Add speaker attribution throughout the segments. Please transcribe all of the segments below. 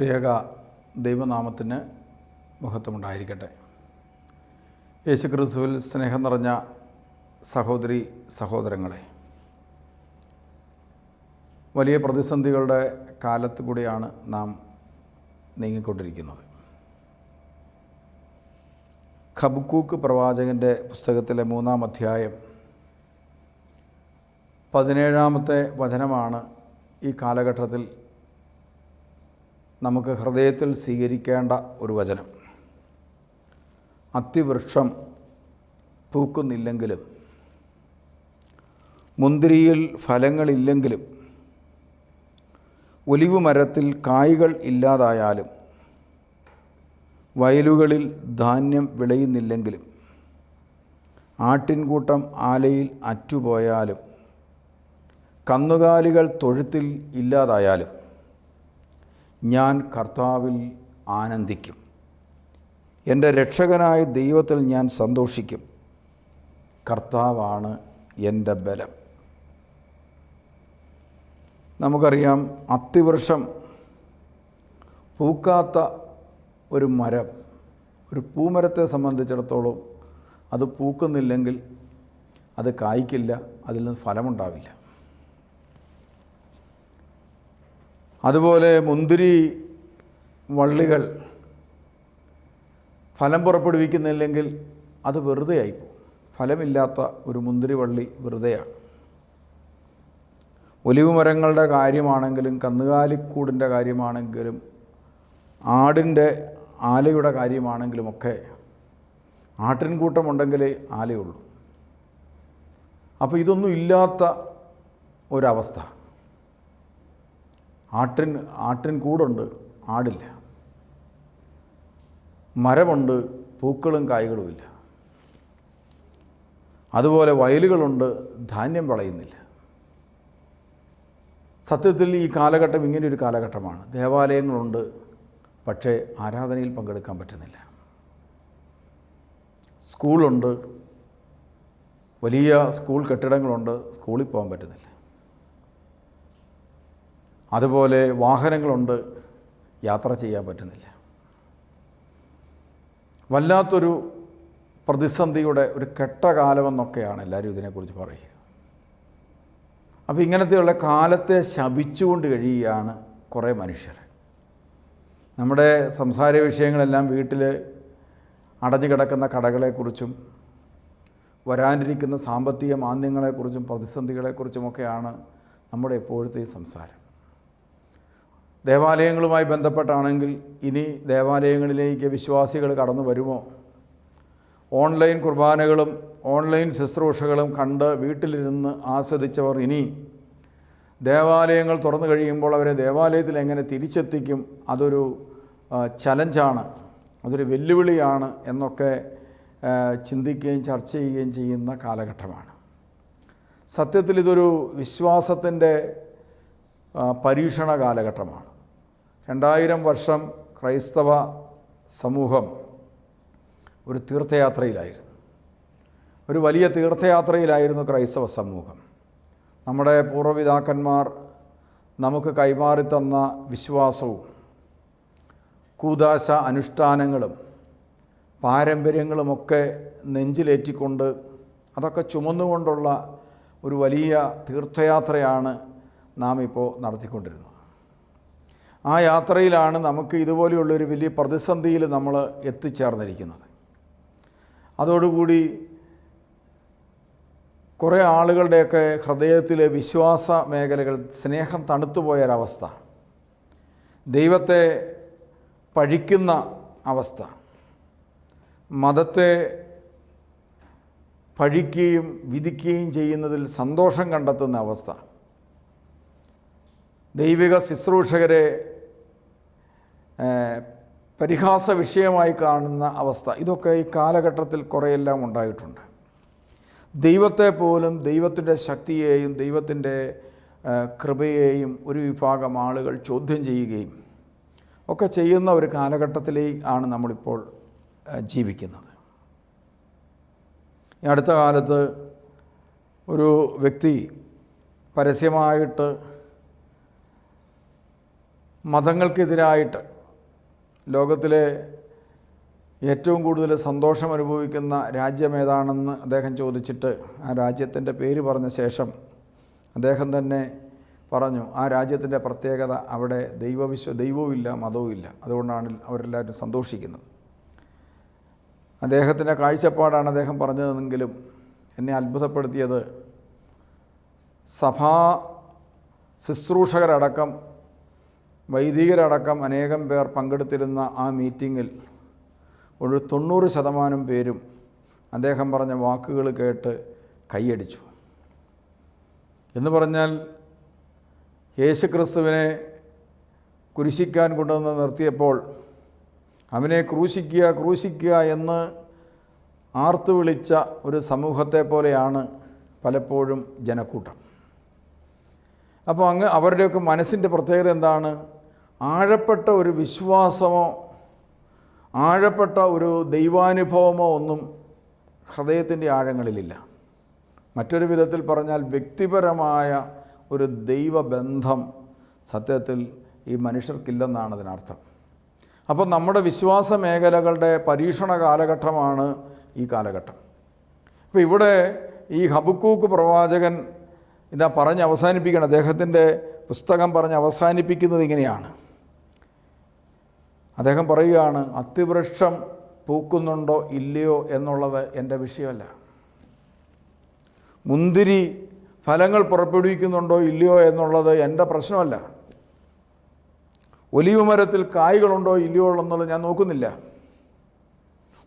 Speaker 1: ത്രിയേക ദൈവനാമത്തിന് മഹത്വമുണ്ടായിരിക്കട്ടെ. യേശുക്രിസ്തുവിൽ സ്നേഹം നിറഞ്ഞ സഹോദരി സഹോദരങ്ങളെ, വലിയ പ്രതിസന്ധികളുടെ കാലത്ത് കൂടിയാണ് നാം നീങ്ങിക്കൊണ്ടിരിക്കുന്നത്. ഹബക്കൂക്ക് പ്രവാചകൻ്റെ പുസ്തകത്തിലെ 3-ാം അധ്യായം 17-ാമത്തെ വചനമാണ് ഈ കാലഘട്ടത്തിൽ നമുക്ക് ഹൃദയത്തിൽ സ്വീകരിക്കേണ്ട ഒരു വചനം. അത്തിവൃക്ഷം പൂക്കുന്നില്ലെങ്കിലും, മുന്തിരിയിൽ ഫലങ്ങളില്ലെങ്കിലും, ഒലിവ് മരത്തിൽ കായ്കൾ ഇല്ലാതായാലും, വയലുകളിൽ ധാന്യം വിളയുന്നില്ലെങ്കിലും, ആട്ടിൻകൂട്ടം ആലയിൽ അറ്റുപോയാലും, കന്നുകാലികൾ തൊഴുത്തിൽ ഇല്ലാതായാലും, ഞാൻ കർത്താവിൽ ആനന്ദിക്കും. എൻ്റെ രക്ഷകനായ ദൈവത്തിൽ ഞാൻ സന്തോഷിക്കും. കർത്താവാണ് എൻ്റെ ബലം. നമുക്കറിയാം, അത്തിവൃക്ഷം പൂക്കാത്ത ഒരു മരം, ഒരു പൂമരത്തെ സംബന്ധിച്ചിടത്തോളം അത് പൂക്കുന്നില്ലെങ്കിൽ അത് കായ്ക്കില്ല, അതിൽ നിന്ന് ഫലമുണ്ടാവില്ല. അതുപോലെ മുന്തിരി വള്ളികൾ ഫലം പുറപ്പെടുവിക്കുന്നില്ലെങ്കിൽ അത് വെറുതെ ആയിപ്പോകും. ഫലമില്ലാത്ത ഒരു മുന്തിരി വള്ളി വെറുതെയാണ്. ഒലിവ് മരങ്ങളുടെ കാര്യമാണെങ്കിലും, കന്നുകാലിക്കൂടിൻ്റെ കാര്യമാണെങ്കിലും, ആടിൻ്റെ ആലയുടെ കാര്യമാണെങ്കിലുമൊക്കെ ആട്ടിൻകൂട്ടമുണ്ടെങ്കിലേ ആലയുള്ളൂ. അപ്പോൾ ഇതൊന്നും ഇല്ലാത്ത ഒരവസ്ഥ. ആട്ടിൻകൂടുണ്ട്, ആടില്ല. മരമുണ്ട്, പൂക്കളും കായ്കളുമില്ല. അതുപോലെ വയലുകളുണ്ട്, ധാന്യം വിളയുന്നില്ല. സത്യത്തിൽ ഈ കാലഘട്ടം ഇങ്ങനെയൊരു കാലഘട്ടമാണ്. ദേവാലയങ്ങളുണ്ട്, പക്ഷേ ആരാധനയിൽ പങ്കെടുക്കാൻ പറ്റുന്നില്ല. സ്കൂളുണ്ട്, വലിയ സ്കൂൾ കെട്ടിടങ്ങളുണ്ട്, സ്കൂളിൽ പോകാൻ പറ്റുന്നില്ല. അതുപോലെ വാഹനങ്ങളുണ്ട്, യാത്ര ചെയ്യാൻ പറ്റുന്നില്ല. വല്ലാത്തൊരു പ്രതിസന്ധിയുടെ ഒരു കെട്ടകാലമെന്നൊക്കെയാണ് എല്ലാവരും ഇതിനെക്കുറിച്ച് പറയുക. അപ്പോൾ ഇങ്ങനത്തെയുള്ള കാലത്തെ ശപിച്ചുകൊണ്ട് കഴിയുകയാണ് കുറേ മനുഷ്യർ. നമ്മുടെ സംസാര വിഷയങ്ങളെല്ലാം വീട്ടിൽ അടഞ്ഞു കിടക്കുന്ന കടകളെക്കുറിച്ചും വരാനിരിക്കുന്ന സാമ്പത്തിക മാന്ദ്യങ്ങളെക്കുറിച്ചും പ്രതിസന്ധികളെക്കുറിച്ചുമൊക്കെയാണ് നമ്മുടെ എപ്പോഴത്തെ സംസാരം. ദേവാലയങ്ങളുമായി ബന്ധപ്പെട്ടാണെങ്കിൽ ഇനി ദേവാലയങ്ങളിലേക്ക് വിശ്വാസികൾ കടന്നു വരുമോ? ഓൺലൈൻ കുർബാനകളും ഓൺലൈൻ ശുശ്രൂഷകളും കണ്ട് വീട്ടിലിരുന്ന് ആസ്വദിച്ചവർ ഇനി ദേവാലയങ്ങൾ തുറന്നു കഴിയുമ്പോൾ അവരെ ദേവാലയത്തിൽ എങ്ങനെ തിരിച്ചെത്തിക്കും? അതൊരു ചലഞ്ചാണ്, അതൊരു വെല്ലുവിളിയാണ് എന്നൊക്കെ ചിന്തിക്കുകയും ചർച്ച ചെയ്യുകയും ചെയ്യുന്ന കാലഘട്ടമാണ്. സത്യത്തിൽ ഇതൊരു വിശ്വാസത്തിൻ്റെ പരീക്ഷണ കാലഘട്ടമാണ്. 2000 വർഷം ക്രൈസ്തവ സമൂഹം ഒരു തീർത്ഥയാത്രയിലായിരുന്നു. ഒരു വലിയ തീർത്ഥയാത്രയിലായിരുന്നു ക്രൈസ്തവ സമൂഹം. നമ്മുടെ പൂർവ്വപിതാക്കന്മാർ നമുക്ക് കൈമാറി തന്ന വിശ്വാസവും കൂദാശ അനുഷ്ഠാനങ്ങളും പാരമ്പര്യങ്ങളുമൊക്കെ നെഞ്ചിലേറ്റിക്കൊണ്ട് അതൊക്കെ ചുമന്നുകൊണ്ടുള്ള ഒരു വലിയ തീർത്ഥയാത്രയാണ് നാം ഇപ്പോൾ നടത്തിക്കൊണ്ടിരുന്നത്. ആ യാത്രയിലാണ് നമുക്ക് ഇതുപോലെയുള്ളൊരു വലിയ പ്രതിസന്ധിയിൽ നമ്മൾ എത്തിച്ചേർന്നിരിക്കുന്നത്. അതോടുകൂടി കുറേ ആളുകളുടെയൊക്കെ ഹൃദയത്തിലെ വിശ്വാസ മേഖലകൾ സ്നേഹം തണുത്തുപോയൊരവസ്ഥ, ദൈവത്തെ പഴിക്കുന്ന അവസ്ഥ, മതത്തെ പഴിക്കുകയും വിധിക്കുകയും ചെയ്യുന്നതിൽ സന്തോഷം കണ്ടെത്തുന്ന അവസ്ഥ, ദൈവിക ശുശ്രൂഷകരെ പരിഹാസ വിഷയമായി കാണുന്ന അവസ്ഥ, ഇതൊക്കെ ഈ കാലഘട്ടത്തിൽ കുറേയെല്ലാം ഉണ്ടായിട്ടുണ്ട്. ദൈവത്തെ പോലും, ദൈവത്തിൻ്റെ ശക്തിയെയും ദൈവത്തിൻ്റെ കൃപയെയും ഒരു വിഭാഗം ആളുകൾ ചോദ്യം ചെയ്യുകയും ഒക്കെ ചെയ്യുന്ന ഒരു കാലഘട്ടത്തിലാണ് നമ്മളിപ്പോൾ ജീവിക്കുന്നത്. ഈ അടുത്ത കാലത്ത് ഒരു വ്യക്തി പരസ്യമായിട്ട് മതങ്ങൾക്കെതിരായിട്ട് ലോകത്തിലെ ഏറ്റവും കൂടുതൽ സന്തോഷം അനുഭവിക്കുന്ന രാജ്യം ഏതാണെന്ന് അദ്ദേഹം ചോദിച്ചിട്ട് ആ രാജ്യത്തിൻ്റെ പേര് പറഞ്ഞ ശേഷം അദ്ദേഹം തന്നെ പറഞ്ഞു, ആ രാജ്യത്തിൻ്റെ പ്രത്യേകത അവിടെ ദൈവവും ഇല്ല, മതവും ഇല്ല, അതുകൊണ്ടാണ് അവരെല്ലാവരും സന്തോഷിക്കുന്നത്. അദ്ദേഹത്തിൻ്റെ കാഴ്ചപ്പാടാണ് അദ്ദേഹം പറഞ്ഞതെങ്കിലും എന്നെ അത്ഭുതപ്പെടുത്തിയത് സഭാ ശുശ്രൂഷകരടക്കം വൈദികരടക്കം അനേകം പേർ പങ്കെടുത്തിരുന്ന ആ മീറ്റിങ്ങിൽ ഒരു 90% പേരും അദ്ദേഹം പറഞ്ഞ വാക്കുകൾ കേട്ട് കൈയടിച്ചു. എന്ന് പറഞ്ഞാൽ യേശുക്രിസ്തുവിനെ കുരിശിക്കാൻ കൊണ്ടുവന്ന് നിർത്തിയപ്പോൾ അവനെ ക്രൂശിക്കുക എന്ന് ആർത്തു വിളിച്ച ഒരു സമൂഹത്തെ പോലെയാണ് പലപ്പോഴും ജനക്കൂട്ടം. അപ്പോൾ അവരുടെയൊക്കെ മനസ്സിൻ്റെ പ്രത്യേകത എന്താണ്? ആഴപ്പെട്ട ഒരു വിശ്വാസമോ ആഴപ്പെട്ട ഒരു ദൈവാനുഭവമോ ഒന്നും ഹൃദയത്തിൻ്റെ ആഴങ്ങളിലില്ല. മറ്റൊരു വിധത്തിൽ പറഞ്ഞാൽ വ്യക്തിപരമായ ഒരു ദൈവബന്ധം സത്യത്തിൽ ഈ മനുഷ്യർക്കില്ലെന്നാണ് അതിനർത്ഥം. അപ്പോൾ നമ്മുടെ വിശ്വാസ മേഖലകളുടെ പരീക്ഷണ കാലഘട്ടമാണ് ഈ കാലഘട്ടം. ഇപ്പോൾ ഇവിടെ ഈ ഹബക്കൂക്ക് പ്രവാചകൻ ഇതാ പറഞ്ഞ് അവസാനിപ്പിക്കണം. അദ്ദേഹത്തിൻ്റെ പുസ്തകം പറഞ്ഞ് അവസാനിപ്പിക്കുന്നത് ഇങ്ങനെയാണ്. അദ്ദേഹം പറയുകയാണ്, അത്തിവൃക്ഷം പൂക്കുന്നുണ്ടോ ഇല്ലയോ എന്നുള്ളത് എൻ്റെ വിഷയമല്ല. മുന്തിരി ഫലങ്ങൾ പുറപ്പെടുവിക്കുന്നുണ്ടോ ഇല്ലയോ എന്നുള്ളത് എൻ്റെ പ്രശ്നമല്ല. ഒലിവ് മരത്തിൽ കായ്കളുണ്ടോ ഇല്ലയോ എന്നുള്ളത് ഞാൻ നോക്കുന്നില്ല.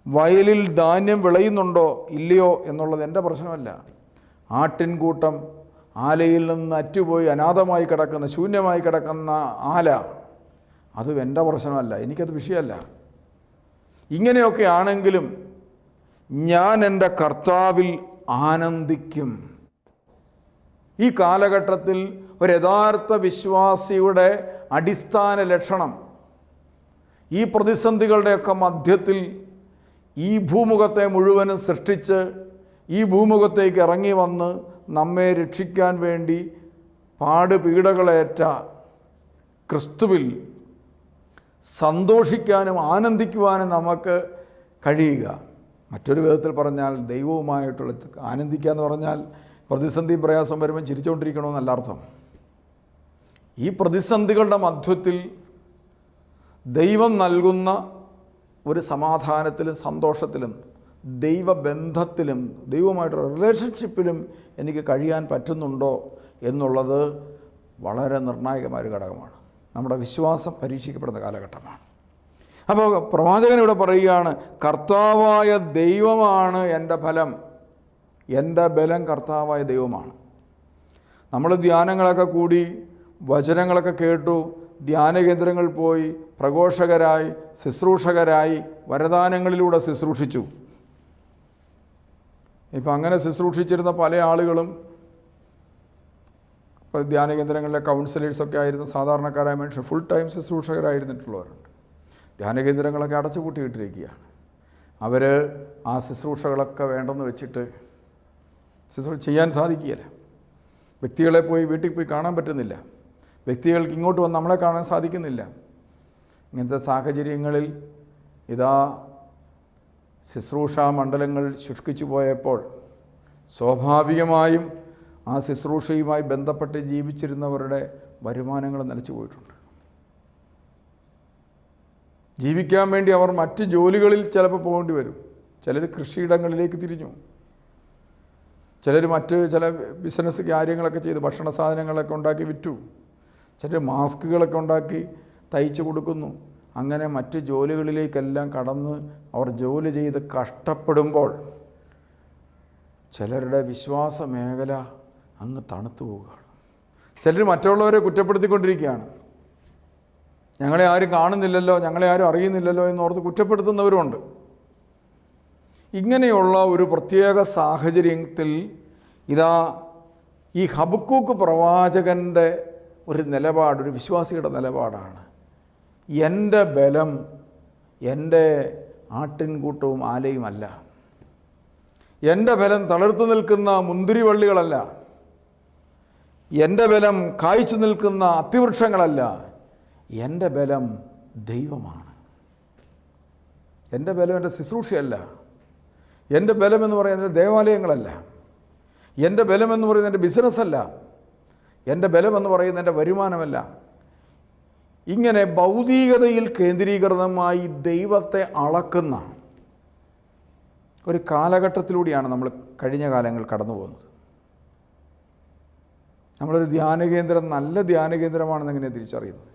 Speaker 1: വയലിൽ ധാന്യം വിളയുന്നുണ്ടോ ഇല്ലയോ എന്നുള്ളത് എൻ്റെ പ്രശ്നമല്ല. ആട്ടിൻകൂട്ടം ആലയിൽ നിന്ന് അറ്റുപോയി അനാഥമായി കിടക്കുന്ന ശൂന്യമായി കിടക്കുന്ന ആല, അതും എൻ്റെ പ്രശ്നമല്ല, എനിക്കത് വിഷയമല്ല. ഇങ്ങനെയൊക്കെ ആണെങ്കിലും ഞാൻ എൻ്റെ കർത്താവിൽ ആനന്ദിക്കും. ഈ കാലഘട്ടത്തിൽ ഒരു യഥാർത്ഥ വിശ്വാസിയുടെ അടിസ്ഥാന ലക്ഷണം ഈ പ്രതിസന്ധികളുടെയൊക്കെ മധ്യത്തിൽ ഈ ഭൂമുഖത്തെ മുഴുവനും സൃഷ്ടിച്ച് ഈ ഭൂമുഖത്തേക്ക് ഇറങ്ങി വന്ന് നമ്മെ രക്ഷിക്കാൻ വേണ്ടി പാടുപീഡകളേറ്റ ക്രിസ്തുവിൽ സന്തോഷിക്കാനും ആനന്ദിക്കുവാനും നമുക്ക് കഴിയുക. മറ്റൊരു വിധത്തിൽ പറഞ്ഞാൽ ദൈവവുമായിട്ടുള്ള ആനന്ദിക്കുക എന്ന് പറഞ്ഞാൽ പ്രതിസന്ധിയും പ്രയാസം വരുമ്പോൾ ചിരിച്ചുകൊണ്ടിരിക്കണമെന്നല്ല അർത്ഥം. ഈ പ്രതിസന്ധികളുടെ മധ്യത്തിൽ ദൈവം നൽകുന്ന ഒരു സമാധാനത്തിലും സന്തോഷത്തിലും ദൈവബന്ധത്തിലും ദൈവവുമായിട്ടുള്ള റിലേഷൻഷിപ്പിലും എനിക്ക് കഴിയാൻ പറ്റുന്നുണ്ടോ എന്നുള്ളത് വളരെ നിർണായകമായൊരു ഘടകമാണ്. നമ്മുടെ വിശ്വാസം പരീക്ഷിക്കപ്പെടുന്ന കാലഘട്ടമാണ്. അപ്പോൾ പ്രവാചകൻ ഇവിടെ പറയുകയാണ്, കർത്താവായ ദൈവമാണ് എൻ്റെ ഫലം, എൻ്റെ ബലം കർത്താവായ ദൈവമാണ്. നമ്മൾ ധ്യാനങ്ങളൊക്കെ കൂടി വചനങ്ങളൊക്കെ കേട്ടു, ധ്യാന കേന്ദ്രങ്ങളിൽ പോയി പ്രഘോഷകരായി ശുശ്രൂഷകരായി വരദാനങ്ങളിലൂടെ ശുശ്രൂഷിച്ചു. ഇപ്പം അങ്ങനെ ശുശ്രൂഷിച്ചിരുന്ന പല ആളുകളും ഇപ്പോൾ ധ്യാന കേന്ദ്രങ്ങളിലെ കൗൺസിലേഴ്സൊക്കെ ആയിരുന്നു സാധാരണക്കാരായ മനുഷ്യർ, ഫുൾ ടൈം ശുശ്രൂഷകരായിരുന്നിട്ടുള്ളവരുണ്ട്. ധ്യാന കേന്ദ്രങ്ങളൊക്കെ അടച്ചുപൂട്ടിയിട്ടിരിക്കുകയാണ്. അവർ ആ ശുശ്രൂഷകളൊക്കെ വേണ്ടെന്ന് വെച്ചിട്ട് ശുശ്രൂഷ ചെയ്യാൻ സാധിക്കുകയില്ല. വ്യക്തികളെ പോയി വീട്ടിൽ പോയി കാണാൻ പറ്റുന്നില്ല. വ്യക്തികൾക്ക് ഇങ്ങോട്ട് വന്ന് നമ്മളെ കാണാൻ സാധിക്കുന്നില്ല. ഇങ്ങനത്തെ സാഹചര്യങ്ങളിൽ ഇതാ ശുശ്രൂഷാ മണ്ഡലങ്ങൾ ശുഷ്കിച്ചു പോയപ്പോൾ സ്വാഭാവികമായും ആ ശുശ്രൂഷയുമായി ബന്ധപ്പെട്ട് ജീവിച്ചിരുന്നവരുടെ വരുമാനങ്ങൾ നിലച്ചു പോയിട്ടുണ്ട്. ജീവിക്കാൻ വേണ്ടി അവർ മറ്റ് ജോലികളിൽ ചിലപ്പോൾ പോകേണ്ടി വരും. ചിലർ കൃഷിയിടങ്ങളിലേക്ക് തിരിഞ്ഞു, ചിലർ മറ്റ് ചില ബിസിനസ് കാര്യങ്ങളൊക്കെ ചെയ്ത് ഭക്ഷണ സാധനങ്ങളൊക്കെ ഉണ്ടാക്കി വിറ്റു, ചിലർ മാസ്കുകളൊക്കെ ഉണ്ടാക്കി തയ്ച്ചു കൊടുക്കുന്നു. അങ്ങനെ മറ്റ് ജോലികളിലേക്കെല്ലാം കടന്ന് അവർ ജോലി ചെയ്ത് കഷ്ടപ്പെടുമ്പോൾ ചിലരുടെ വിശ്വാസ മേഖല അങ്ങ് തണുത്തു പോവുകയാണ്. ചിലർ മറ്റുള്ളവരെ കുറ്റപ്പെടുത്തിക്കൊണ്ടിരിക്കുകയാണ്. ഞങ്ങളെ ആരും കാണുന്നില്ലല്ലോ, ഞങ്ങളെ ആരും അറിയുന്നില്ലല്ലോ എന്നോർത്ത് കുറ്റപ്പെടുത്തുന്നവരുമുണ്ട്. ഇങ്ങനെയുള്ള ഒരു പ്രത്യേക സാഹചര്യത്തിൽ ഇതാ ഈ ഹബക്കൂക്ക് പ്രവാചകൻ്റെ ഒരു നിലപാട്, ഒരു വിശ്വാസിയുടെ നിലപാടാണ്, എൻ്റെ ബലം എൻ്റെ ആട്ടിൻകൂട്ടവും ആലയുമല്ല, എൻ്റെ ബലം തളിർത്തു നിൽക്കുന്ന മുന്തിരിവള്ളികളല്ല, എൻ്റെ ബലം കായ്ച്ചു നിൽക്കുന്ന അത്തിവൃക്ഷങ്ങളല്ല, എൻ്റെ ബലം ദൈവമാണ്. എൻ്റെ ബലം എൻ്റെ ശുശ്രൂഷയല്ല. എൻ്റെ ബലമെന്ന് പറയുന്നത് ദേവാലയങ്ങളല്ല. എൻ്റെ ബലമെന്ന് പറയുന്നത് എൻ്റെ ബിസിനസ്സല്ല. എൻ്റെ ബലമെന്ന് പറയുന്നത് എൻ്റെ വരുമാനമല്ല. ഇങ്ങനെ ഭൗതികതയിൽ കേന്ദ്രീകൃതമായി ദൈവത്തെ അളക്കുന്ന ഒരു കാലഘട്ടത്തിലൂടെയാണ് നമ്മൾ കഴിഞ്ഞ കാലങ്ങൾ കടന്നു പോകുന്നത്. നമ്മളൊരു ധ്യാനകേന്ദ്രം നല്ല ധ്യാനകേന്ദ്രമാണെന്ന് എങ്ങനെ തിരിച്ചറിയുന്നത്?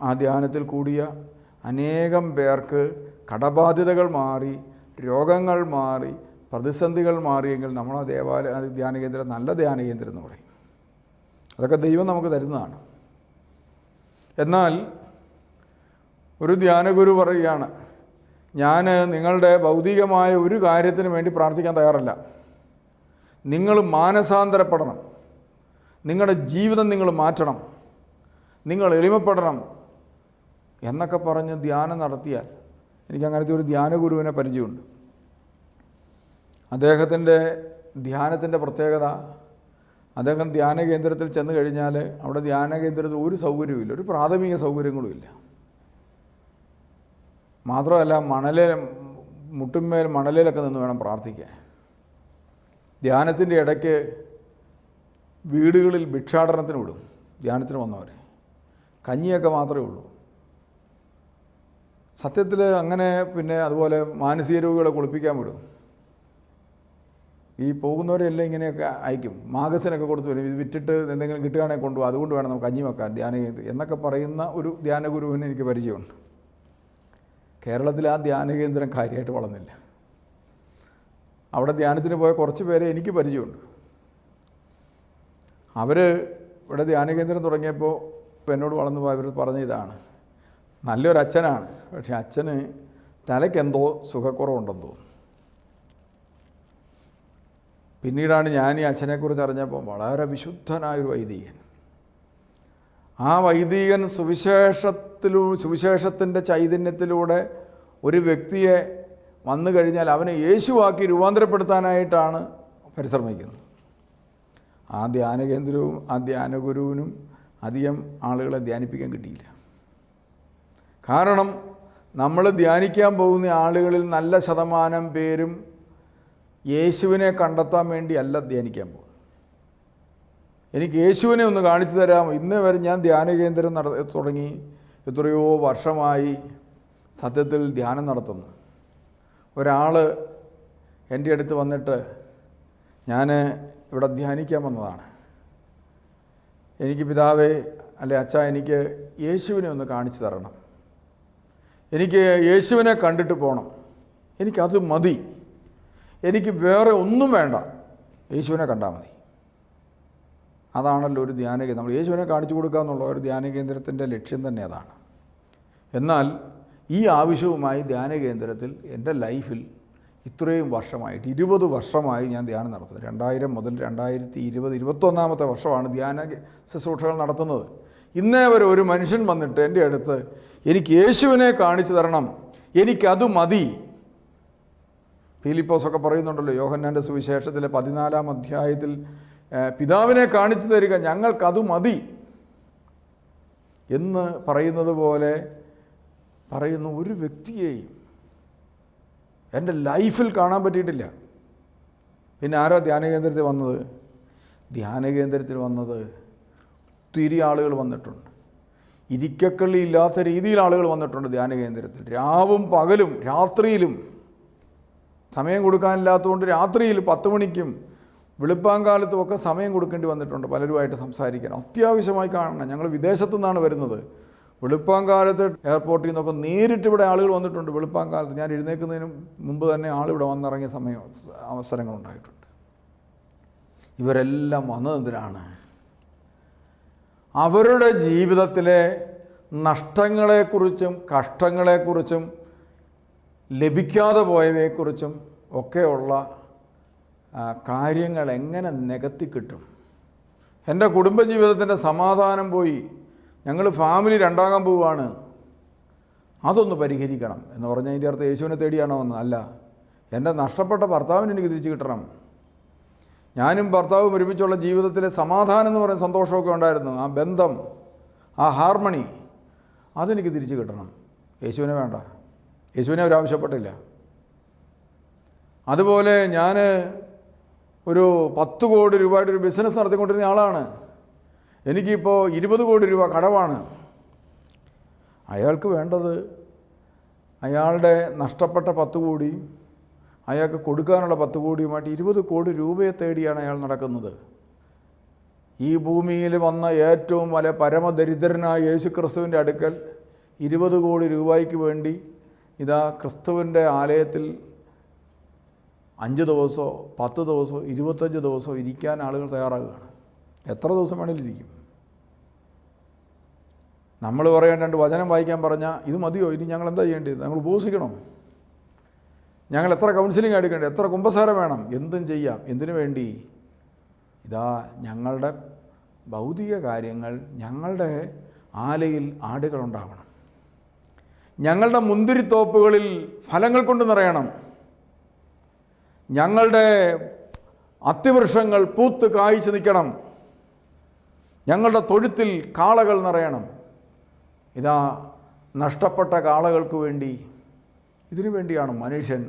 Speaker 1: ആ ധ്യാനത്തിൽ കൂടിയ അനേകം പേർക്ക് കടബാധ്യതകൾ മാറി, രോഗങ്ങൾ മാറി, പ്രതിസന്ധികൾ മാറിയെങ്കിൽ നമ്മൾ ആ ധ്യാനകേന്ദ്രം നല്ല ധ്യാനകേന്ദ്രം എന്ന് പറയും. അതൊക്കെ ദൈവം നമുക്ക് തരുന്നതാണ്. എന്നാൽ ഒരു ധ്യാനഗുരു പറയുകയാണ്, ഞാൻ നിങ്ങളുടെ ഭൗതികമായ ഒരു കാര്യത്തിന് വേണ്ടി പ്രാർത്ഥിക്കാൻ തയ്യാറല്ല. നിങ്ങൾ മാനസാന്തരപ്പെടണം, നിങ്ങളുടെ ജീവിതം നിങ്ങൾ മാറ്റണം, നിങ്ങൾ എളിമപ്പെടണം എന്നൊക്കെ പറഞ്ഞ് ധ്യാനം നടത്തിയാൽ, എനിക്ക് അങ്ങനത്തെ ഒരു ധ്യാനഗുരുവിനെ പരിചയമുണ്ട്. അദ്ദേഹത്തിൻ്റെ ധ്യാനത്തിൻ്റെ പ്രത്യേകത, അദ്ദേഹം ധ്യാന കേന്ദ്രത്തിൽ ചെന്ന് കഴിഞ്ഞാൽ അവിടെ ധ്യാന കേന്ദ്രത്തിൽ ഒരു സൗകര്യവുമില്ല, ഒരു പ്രാഥമിക സൗകര്യങ്ങളുമില്ല. മാത്രമല്ല മുട്ടുമേൽ മണലിലൊക്കെ നിന്ന് വേണം പ്രാർത്ഥിക്കാൻ. ധ്യാനത്തിൻ്റെ ഇടയ്ക്ക് വീടുകളിൽ ഭിക്ഷാടനത്തിന് വിടും. ധ്യാനത്തിന് വന്നവരെ കഞ്ഞിയൊക്കെ മാത്രമേ ഉള്ളൂ. സത്യത്തിൽ അങ്ങനെ. പിന്നെ അതുപോലെ മാനസിക രോഗികളെ കുളിപ്പിക്കാൻ വിടും. ഈ പോകുന്നവരെല്ലാം ഇങ്ങനെയൊക്കെ അയക്കും, മാഗസിനൊക്കെ കൊടുത്ത് വരും, ഇത് വിറ്റിട്ട് എന്തെങ്കിലും കിട്ടുകയാണെങ്കിൽ കൊണ്ടുപോകും, അതുകൊണ്ട് വേണം നമുക്ക് കഞ്ഞി വെക്കാൻ ധ്യാന എന്നൊക്കെ പറയുന്ന ഒരു ധ്യാനഗുരുവിനെ എനിക്ക് പരിചയമുണ്ട്. കേരളത്തിൽ ആ ധ്യാനകേന്ദ്രം കാര്യമായിട്ട് വളർന്നില്ല. അവിടെ ധ്യാനത്തിന് പോയ കുറച്ച് പേരെ എനിക്ക് പരിചയമുണ്ട്. അവർ ഇവിടെ ധ്യാനകേന്ദ്രം തുടങ്ങിയപ്പോൾ ഇപ്പോൾ എന്നോട് വളർന്നു പോയവർ പറഞ്ഞ ഇതാണ്, നല്ലൊരു അച്ഛനാണ്, പക്ഷേ അച്ഛന് തലയ്ക്കെന്തോ സുഖക്കുറവുണ്ടെന്ന് തോന്നുന്നു. പിന്നീടാണ് ഞാൻ ഈ അച്ഛനെക്കുറിച്ച് അറിഞ്ഞപ്പോൾ വളരെ വിശുദ്ധനായൊരു വൈദികൻ. ആ വൈദികൻ സുവിശേഷത്തിൻ്റെ ചൈതന്യത്തിലൂടെ ഒരു വ്യക്തിയെ വന്നു കഴിഞ്ഞാൽ അവനെ യേശുവാക്കി രൂപാന്തരപ്പെടുത്താനായിട്ടാണ് പരിശ്രമിക്കുന്നത്. ആ ധ്യാനകേന്ദ്രവും ആ ധ്യാനഗുരുവിനും അധികം ആളുകളെ ധ്യാനിപ്പിക്കാൻ കിട്ടിയില്ല. കാരണം നമ്മൾ ധ്യാനിക്കാൻ പോകുന്ന ആളുകളിൽ നല്ല ശതമാനം പേരും യേശുവിനെ കണ്ടെത്താൻ വേണ്ടി അല്ല ധ്യാനിക്കാൻ പോകും. എനിക്ക് യേശുവിനെ ഒന്ന് കാണിച്ചു തരാമോ? ഇന്ന് വരെ ഞാൻ ധ്യാനകേന്ദ്രം തുടങ്ങി എത്രയോ വർഷമായി സത്യത്തിൽ ധ്യാനം നടത്തുന്നു. ഒരാൾ എൻ്റെ അടുത്ത് വന്നിട്ട്, ഞാൻ ഇവിടെ ധ്യാനിക്കാൻ വന്നതാണ്, എനിക്ക് പിതാവേ അല്ലെ അച്ഛാ, എനിക്ക് യേശുവിനെ ഒന്ന് കാണിച്ചു തരണം, എനിക്ക് യേശുവിനെ കണ്ടിട്ട് പോകണം, എനിക്കത് മതി, എനിക്ക് വേറെ ഒന്നും വേണ്ട, യേശുവിനെ കണ്ടാൽ മതി. അതാണല്ലോ ഒരു ധ്യാനകേന്ദ്രം. നമ്മൾ യേശുവിനെ കാണിച്ചു കൊടുക്കുക എന്നുള്ള ഒരു ധ്യാനകേന്ദ്രത്തിൻ്റെ ലക്ഷ്യം തന്നെ അതാണ്. എന്നാൽ ഈ ആവശ്യവുമായി ധ്യാനകേന്ദ്രത്തിൽ എൻ്റെ ലൈഫിൽ ഇത്രയും വർഷമായിട്ട് 20 വർഷമായി ഞാൻ ധ്യാനം നടത്തുന്നത്. 2000 മുതൽ 2020 21ാമത്തെ വർഷമാണ് ധ്യാന ശുശ്രൂഷകൾ നടത്തുന്നത്. ഇന്നേ വരെ ഒരു മനുഷ്യൻ വന്നിട്ട് എൻ്റെ അടുത്ത് എനിക്ക് യേശുവിനെ കാണിച്ചു തരണം, എനിക്കത് മതി. ഫിലിപ്പോസൊക്കെ പറയുന്നുണ്ടല്ലോ യോഹന്നാൻ്റെ സുവിശേഷത്തിലെ 14ാം അധ്യായത്തിൽ, പിതാവിനെ കാണിച്ചു തരിക, ഞങ്ങൾക്കത് മതി എന്ന് പറയുന്നത് പോലെ പറയുന്ന ഒരു വ്യക്തിയെയും എൻ്റെ ലൈഫിൽ കാണാൻ പറ്റിയിട്ടില്ല. പിന്നെ ആരോ ധ്യാനകേന്ദ്രത്തിൽ വന്നത്? ധ്യാനകേന്ദ്രത്തിൽ വന്നത് ഒത്തിരി ആളുകൾ വന്നിട്ടുണ്ട്. ഇരിക്കക്കള്ളി ഇല്ലാത്ത രീതിയിൽ ആളുകൾ വന്നിട്ടുണ്ട് ധ്യാനകേന്ദ്രത്തിൽ. രാവും പകലും രാത്രിയിലും സമയം കൊടുക്കാനില്ലാത്തതുകൊണ്ട് രാത്രിയിൽ 10 മണിക്കും വെളുപ്പാങ്കാലത്തും ഒക്കെ സമയം കൊടുക്കേണ്ടി വന്നിട്ടുണ്ട് പലരുമായിട്ട് സംസാരിക്കാൻ. അത്യാവശ്യമായി കാണണം. ഞങ്ങൾ വിദേശത്തു നിന്നാണ് വരുന്നത്. വെളുപ്പാങ്കാലത്ത് എയർപോർട്ടിൽ നിന്നൊക്കെ നേരിട്ട് ഇവിടെ ആളുകൾ വന്നിട്ടുണ്ട്. വെളുപ്പാങ്കാലത്ത് ഞാൻ എഴുന്നേൽക്കുന്നതിന് മുമ്പ് തന്നെ ആളിവിടെ വന്നിറങ്ങിയ അവസരങ്ങളുണ്ടായിട്ടുണ്ട്. ഇവരെല്ലാം വന്നതെന്തിനാണ്? അവരുടെ ജീവിതത്തിലെ നഷ്ടങ്ങളെക്കുറിച്ചും കഷ്ടങ്ങളെക്കുറിച്ചും ലഭിക്കാതെ പോയവയെക്കുറിച്ചും ഒക്കെയുള്ള കാര്യങ്ങൾ എങ്ങനെ നികത്തി കിട്ടും. എൻ്റെ കുടുംബജീവിതത്തിൻ്റെ സമാധാനം പോയി, ഞങ്ങൾ ഫാമിലി 2ആകാൻ പോവുകയാണ്, അതൊന്ന് പരിഹരിക്കണം എന്ന് പറഞ്ഞാൽ അതിൻ്റെ അർത്ഥം യേശുവിനെ തേടിയാണോ എന്ന്? അല്ല, എൻ്റെ നഷ്ടപ്പെട്ട ഭർത്താവിന് എനിക്ക് തിരിച്ചു കിട്ടണം. ഞാനും ഭർത്താവും ഒരുമിച്ചുള്ള ജീവിതത്തിലെ സമാധാനം എന്ന് പറയുന്ന സന്തോഷമൊക്കെ ഉണ്ടായിരുന്നു, ആ ബന്ധം, ആ ഹാർമണി, അതെനിക്ക് തിരിച്ചു കിട്ടണം. യേശുവിനെ വേണ്ട, യേശുവിനെ അവരാവശ്യപ്പെട്ടില്ല. അതുപോലെ ഞാൻ ഒരു 10 കോടി രൂപയുടെ ഒരു ബിസിനസ് നടത്തിക്കൊണ്ടിരുന്ന ആളാണ്. എനിക്കിപ്പോൾ 20 കോടി രൂപ കടമാണ്. അയാൾക്ക് വേണ്ടത് അയാളുടെ നഷ്ടപ്പെട്ട 10 കോടിയും അയാൾക്ക് കൊടുക്കാനുള്ള 10 കോടിയുമായിട്ട് 20 കോടി രൂപയെ തേടിയാണ് അയാൾ നടക്കുന്നത്. ഈ ഭൂമിയിൽ വന്ന ഏറ്റവും വലിയ പരമദരിദ്രനായ യേശു ക്രിസ്തുവിൻ്റെ അടുക്കൽ 20 കോടി രൂപയ്ക്ക് വേണ്ടി ഇതാ ക്രിസ്തുവിൻ്റെ ആലയത്തിൽ 5 ദിവസമോ 10 ദിവസമോ 25 ദിവസമോ ഇരിക്കാൻ ആളുകൾ തയ്യാറാകുകയാണ്. എത്ര ദിവസം വേണമെങ്കിലും ഇരിക്കും. നമ്മൾ പറയാൻ 2 വചനം വായിക്കാൻ പറഞ്ഞാൽ ഇത് മതിയോ, ഇനി ഞങ്ങൾ എന്താ ചെയ്യേണ്ടത്, ഞങ്ങൾ ഉപവസിക്കണോ, ഞങ്ങൾ എത്ര കൗൺസിലിംഗ് എടുക്കേണ്ടത്, എത്ര കുമ്പസാരം വേണം, എന്തും ചെയ്യാം. എന്തിനു വേണ്ടി? ഇതാ ഞങ്ങളുടെ ഭൗതിക കാര്യങ്ങൾ, ഞങ്ങളുടെ ആലയിൽ ആടുകളുണ്ടാവണം, ഞങ്ങളുടെ മുന്തിരിത്തോപ്പുകളിൽ ഫലങ്ങൾ കൊണ്ട് നിറയണം, ഞങ്ങളുടെ അത്തിവൃക്ഷങ്ങൾ പൂത്ത് കായ്ച്ചു നിൽക്കണം, ഞങ്ങളുടെ തൊഴുത്തിൽ കാളകൾ നിറയണം. ഇതാ നഷ്ടപ്പെട്ട കാളകൾക്ക് വേണ്ടി, ഇതിനു വേണ്ടിയാണ് മനുഷ്യൻ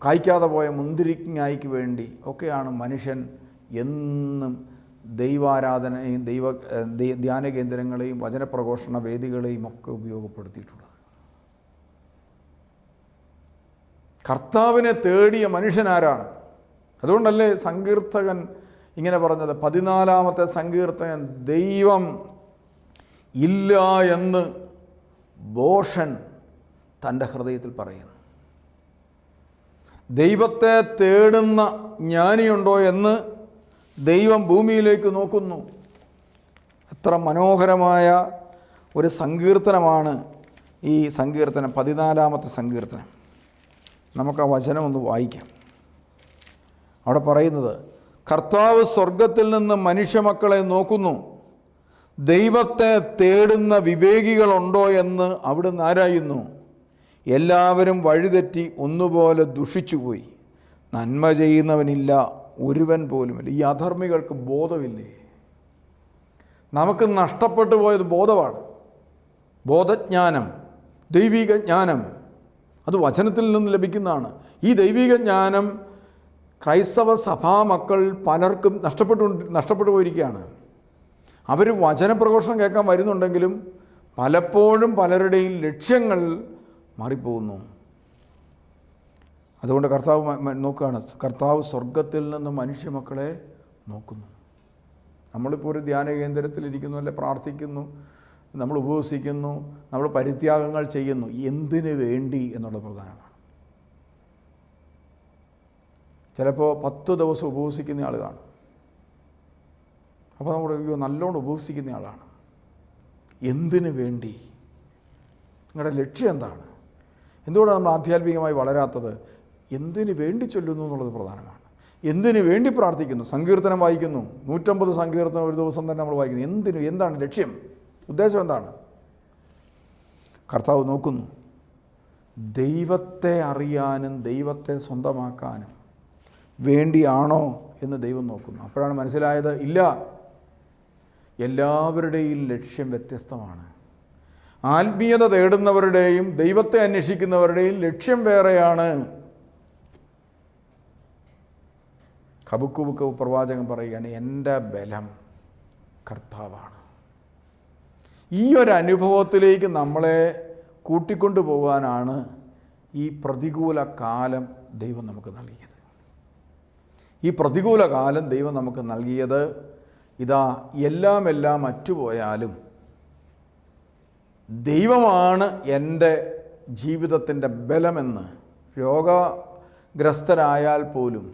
Speaker 1: കായ്ക്കാതെ പോയ മുന്തിരിങ്ങായ്ക്ക് വേണ്ടി ഒക്കെയാണ് മനുഷ്യൻ എന്നും ദൈവാരാധനയും ധ്യാന കേന്ദ്രങ്ങളെയും വചനപ്രഘോഷണ വേദികളെയും ഒക്കെ ഉപയോഗപ്പെടുത്തിയിട്ടുള്ളത്. കർത്താവിനെ തേടിയ മനുഷ്യനാരാണ്? അതുകൊണ്ടല്ലേ സങ്കീർത്തകൻ ഇങ്ങനെ പറഞ്ഞത്, 14-ാമത്തെ സങ്കീർത്തകൻ, ദൈവം ഇല്ല എന്ന് ഭോഷൻ തൻ്റെ ഹൃദയത്തിൽ പറയുന്നു. ദൈവത്തെ തേടുന്ന ജ്ഞാനിയുണ്ടോ എന്ന് ദൈവം ഭൂമിയിലേക്ക് നോക്കുന്നു. എത്ര മനോഹരമായ ഒരു സങ്കീർത്തനമാണ് ഈ സങ്കീർത്തനം, 14-ാമത്തെ സങ്കീർത്തനം. നമുക്ക് ആ വചനം ഒന്ന് വായിക്കാം. അവിടെ പറയുന്നത്, കർത്താവ് സ്വർഗത്തിൽ നിന്ന് മനുഷ്യമക്കളെ നോക്കുന്നു, ദൈവത്തെ തേടുന്ന വിവേകികളുണ്ടോ എന്ന് അവിടുന്ന് ആരായുന്നു. എല്ലാവരും വഴിതെറ്റി ഒന്നുപോലെ ദുഷിച്ചുപോയി, നന്മ ചെയ്യുന്നവനില്ല ഒരുവൻ പോലുമില്ല. ഈ അധർമ്മികൾക്ക് ബോധമില്ലേ? നമുക്ക് നഷ്ടപ്പെട്ടു പോയത് ബോധമാണ്. ബോധജ്ഞാനം, ദൈവിക ജ്ഞാനം, അത് വചനത്തിൽ നിന്ന് ലഭിക്കുന്നതാണ്. ഈ ദൈവിക ജ്ഞാനം ക്രൈസ്തവ സഭാമക്കൾ പലർക്കും നഷ്ടപ്പെട്ടു പോയിരിക്കുകയാണ്. അവർ വചനപ്രഘോഷണം കേൾക്കാൻ വരുന്നുണ്ടെങ്കിലും പലപ്പോഴും പലരുടെയും ലക്ഷ്യങ്ങൾ മാറിപ്പോകുന്നു. അതുകൊണ്ട് കർത്താവ് നോക്കുകയാണ്, കർത്താവ് സ്വർഗത്തിൽ നിന്ന് മനുഷ്യമക്കളെ നോക്കുന്നു. നമ്മളിപ്പോൾ ഒരു ധ്യാന കേന്ദ്രത്തിലിരിക്കുന്നു, അല്ലെ പ്രാർത്ഥിക്കുന്നു, നമ്മൾ ഉപവസിക്കുന്നു, നമ്മൾ പരിത്യാഗങ്ങൾ ചെയ്യുന്നു. എന്തിനു വേണ്ടി എന്നുള്ളത് പ്രധാനമാണ്. ചിലപ്പോൾ 10 ദിവസം ഉപവസിക്കുന്ന ആൾ കാണും. അപ്പോൾ നമ്മൾ നല്ലോണം ഉപവസിക്കുന്ന ആളാണ്. എന്തിനു വേണ്ടി? നിങ്ങളുടെ ലക്ഷ്യം എന്താണ്? എന്തുകൊണ്ടാണ് നമ്മൾ ആധ്യാത്മികമായി വളരാത്തത്? എന്തിനു വേണ്ടി ചൊല്ലുന്നു എന്നുള്ളത് പ്രധാനമാണ്. എന്തിനു വേണ്ടി പ്രാർത്ഥിക്കുന്നു? സങ്കീർത്തനം വായിക്കുന്നു, 150 സങ്കീർത്തനം ഒരു ദിവസം തന്നെ നമ്മൾ വായിക്കുന്നു. എന്താണ് ലക്ഷ്യം? ഉദ്ദേശം എന്താണ്? കർത്താവ് നോക്കുന്നു. ദൈവത്തെ അറിയാനും ദൈവത്തെ സ്വന്തമാക്കാനും വേണ്ടിയാണോ എന്ന് ദൈവം നോക്കുന്നു. അപ്പോഴാണ് മനസ്സിലായത്, ഇല്ല, എല്ലാവരുടെയും ലക്ഷ്യം വ്യത്യസ്തമാണ്. ആത്മീയത തേടുന്നവരുടെയും ദൈവത്തെ അന്വേഷിക്കുന്നവരുടെയും ലക്ഷ്യം വേറെയാണ്. ഹബക്കൂക്ക് പ്രവാചകൻ പറയുകയാണ്, എൻ്റെ ബലം കർത്താവാണ്. ഈ ഒരു അനുഭവത്തിലേക്ക് നമ്മളെ കൂട്ടിക്കൊണ്ടു പോകാനാണ് ഈ പ്രതികൂല കാലം ദൈവം നമുക്ക് നൽകിയത്. ഈ പ്രതികൂല കാലം ദൈവം നമുക്ക് നൽകിയത്, ഇതാ എല്ലാം അറ്റുപോയാലും ദൈവമാണ് എൻ്റെ ജീവിതത്തിൻ്റെ ബലമെന്ന്. രോഗഗ്രസ്തരായാൽ പോലും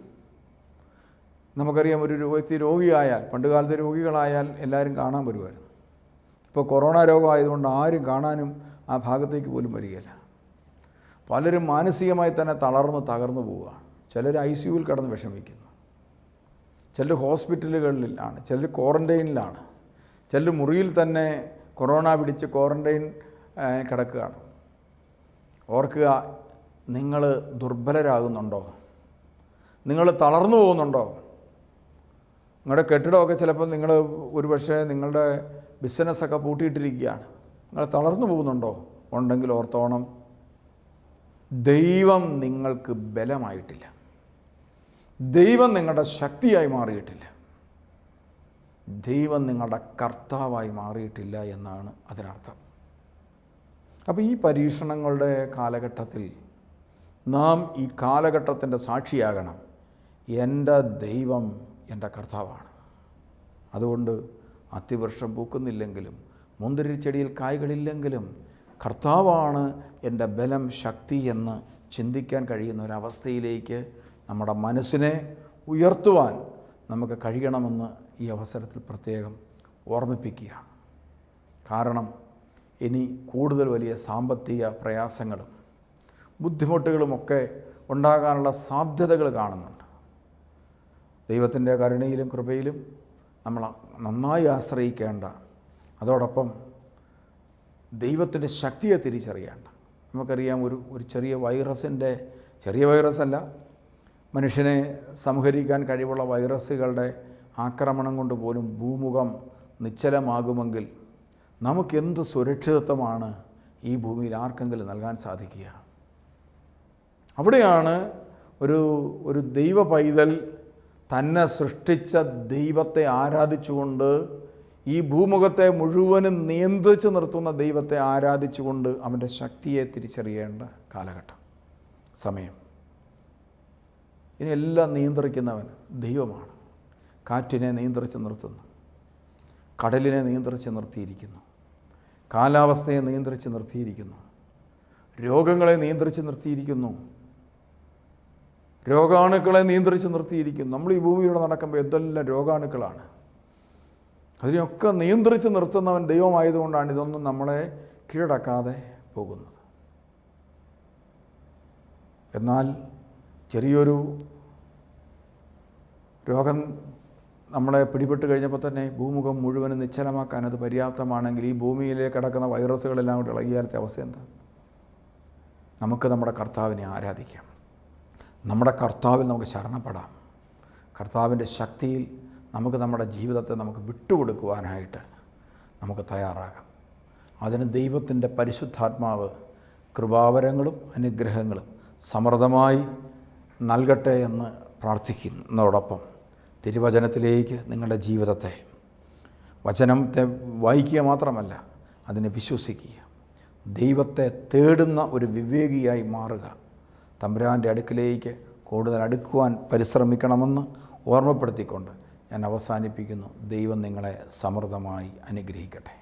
Speaker 1: നമുക്കറിയാം, ഒരു വ്യക്തി രോഗിയായാൽ, പണ്ടുകാലത്തെ രോഗികളായാൽ എല്ലാവരും കാണാൻ വരുമായിരുന്നു. ഇപ്പോൾ കൊറോണ രോഗമായതുകൊണ്ട് ആരും കാണാനും ആ ഭാഗത്തേക്ക് പോലും വരികയില്ല. പലരും മാനസികമായി തന്നെ തകർന്നു പോവുകയാണ്. ചിലർ ICUവിൽ കിടന്ന് വിഷമിക്കുന്നു, ചിലർ ഹോസ്പിറ്റലുകളിലാണ്, ചിലർ ക്വാറൻറ്റൈനിലാണ്, ചിലർ മുറിയിൽ തന്നെ കൊറോണ പിടിച്ച് ക്വാറൻറ്റൈൻ കിടക്കുകയാണ്. ഓർക്കുക, നിങ്ങൾ ദുർബലരാകുന്നുണ്ടോ? നിങ്ങൾ തളർന്നു പോകുന്നുണ്ടോ? നിങ്ങളുടെ കെട്ടിടമൊക്കെ ചിലപ്പോൾ നിങ്ങൾ ഒരുപക്ഷെ നിങ്ങളുടെ ബിസിനസ്സൊക്കെ പൂട്ടിയിട്ടിരിക്കുകയാണ്. നിങ്ങൾ തളർന്നു പോകുന്നുണ്ടോ? ഉണ്ടെങ്കിൽ ഓർത്തോണം, ദൈവം നിങ്ങൾക്ക് ബലമായിട്ടില്ല, ദൈവം നിങ്ങളുടെ ശക്തിയായി മാറിയിട്ടില്ല, ദൈവം നിങ്ങളുടെ കർത്താവായി മാറിയിട്ടില്ല എന്നാണ് അതിനർത്ഥം. അപ്പോൾ ഈ പരീക്ഷണങ്ങളുടെ കാലഘട്ടത്തിൽ നാം ഈ കാലഘട്ടത്തിൻ്റെ സാക്ഷിയാകണം. എൻ്റെ ദൈവം എൻ്റെ കർത്താവാണ്. അതുകൊണ്ട് അത്തിവൃക്ഷം പൂക്കുന്നില്ലെങ്കിലും മുന്തിരിച്ചെടിയിൽ കായ്കളില്ലെങ്കിലും കർത്താവാണ് എൻ്റെ ബലം, ശക്തി എന്ന് ചിന്തിക്കാൻ കഴിയുന്ന ഒരവസ്ഥയിലേക്ക് നമ്മുടെ മനസ്സിനെ ഉയർത്തുവാൻ നമുക്ക് കഴിയണമെന്ന് ഈ അവസരത്തിൽ പ്രത്യേകം ഓർമ്മിപ്പിക്കുകയാണ്. കാരണം ഇനി കൂടുതൽ വലിയ സാമ്പത്തിക പ്രയാസങ്ങളും ബുദ്ധിമുട്ടുകളുമൊക്കെ ഉണ്ടാകാനുള്ള സാധ്യതകൾ കാണുന്നുണ്ട്. ദൈവത്തിൻ്റെ കരുണയിലും കൃപയിലും നമ്മൾ നന്നായി ആശ്രയിക്കേണ്ട, അതോടൊപ്പം ദൈവത്തിൻ്റെ ശക്തിയെ തിരിച്ചറിയേണ്ട. നമുക്കറിയാം, ഒരു ചെറിയ വൈറസല്ല, മനുഷ്യനെ സംഹരിക്കാൻ കഴിവുള്ള വൈറസുകളുടെ ആക്രമണം കൊണ്ട് പോലും ഭൂമുഖം നിശ്ചലമാകുമെങ്കിൽ നമുക്കെന്ത് സുരക്ഷിതത്വമാണ് ഈ ഭൂമിയിൽ ആർക്കെങ്കിലും നൽകാൻ സാധിക്കുക? അവിടെയാണ് ഒരു ദൈവ പൈതൽ തന്നെ സൃഷ്ടിച്ച ദൈവത്തെ ആരാധിച്ചുകൊണ്ട്, ഈ ഭൂമുഖത്തെ മുഴുവനും നിയന്ത്രിച്ച് നിർത്തുന്ന ദൈവത്തെ ആരാധിച്ചുകൊണ്ട് അവൻ്റെ ശക്തിയെ തിരിച്ചറിയേണ്ട കാലഘട്ടം, സമയം. ഇനി എല്ലാം നിയന്ത്രിക്കുന്നവൻ ദൈവമാണ്. കാറ്റിനെ നിയന്ത്രിച്ച് നിർത്തുന്നു, കടലിനെ നിയന്ത്രിച്ച് നിർത്തിയിരിക്കുന്നു, കാലാവസ്ഥയെ നിയന്ത്രിച്ച് നിർത്തിയിരിക്കുന്നു, രോഗങ്ങളെ നിയന്ത്രിച്ച് നിർത്തിയിരിക്കുന്നു, രോഗാണുക്കളെ നിയന്ത്രിച്ച് നിർത്തിയിരിക്കുന്നു. നമ്മൾ ഈ ഭൂമിയിലൂടെ നടക്കുമ്പോൾ എന്തെല്ലാം രോഗാണുക്കളാണ്. അതിനെയൊക്കെ നിയന്ത്രിച്ച് നിർത്തുന്നവൻ ദൈവമായതുകൊണ്ടാണ് ഇതൊന്നും നമ്മളെ കീഴടക്കാതെ പോകുന്നത്. എന്നാൽ ചെറിയൊരു രോഗം നമ്മളെ പിടിപെട്ട് കഴിഞ്ഞപ്പോൾ തന്നെ ഭൂമുഖം മുഴുവനും നിശ്ചലമാക്കാൻ അത് പര്യാപ്തമാണെങ്കിൽ ഈ ഭൂമിയിലേക്ക് കിടക്കുന്ന വൈറസുകളെല്ലാം കൂടി ഇളകിയാലത്തെ അവസ്ഥ എന്താ? നമുക്ക് നമ്മുടെ കർത്താവിനെ ആരാധിക്കാം, നമ്മുടെ കർത്താവിൽ നമുക്ക് ശരണപ്പെടാം, കർത്താവിൻ്റെ ശക്തിയിൽ നമുക്ക് നമ്മുടെ ജീവിതത്തെ നമുക്ക് വിട്ടുകൊടുക്കുവാനായിട്ട് നമുക്ക് തയ്യാറാകാം. അതിന് ദൈവത്തിൻ്റെ പരിശുദ്ധാത്മാവ് കൃപാവരങ്ങളും അനുഗ്രഹങ്ങളും സമൃദ്ധമായി നൽകട്ടെ എന്ന് പ്രാർത്ഥിക്കുന്നതോടൊപ്പം തിരുവചനത്തിലേക്ക് നിങ്ങളുടെ ജീവിതത്തെ, വചനത്തെ വായിക്കുക മാത്രമല്ല അതിനെ വിശ്വസിക്കുക, ദൈവത്തെ തേടുന്ന ഒരു വിവേകിയായി മാറുക, തമ്പുരാൻ്റെ അടുക്കിലേക്ക് കൂടുതൽ അടുക്കുവാൻ പരിശ്രമിക്കണമെന്ന് ഓർമ്മപ്പെടുത്തിക്കൊണ്ട് ഞാൻ അവസാനിപ്പിക്കുന്നു. ദൈവം നിങ്ങളെ സമൃദ്ധമായി അനുഗ്രഹിക്കട്ടെ.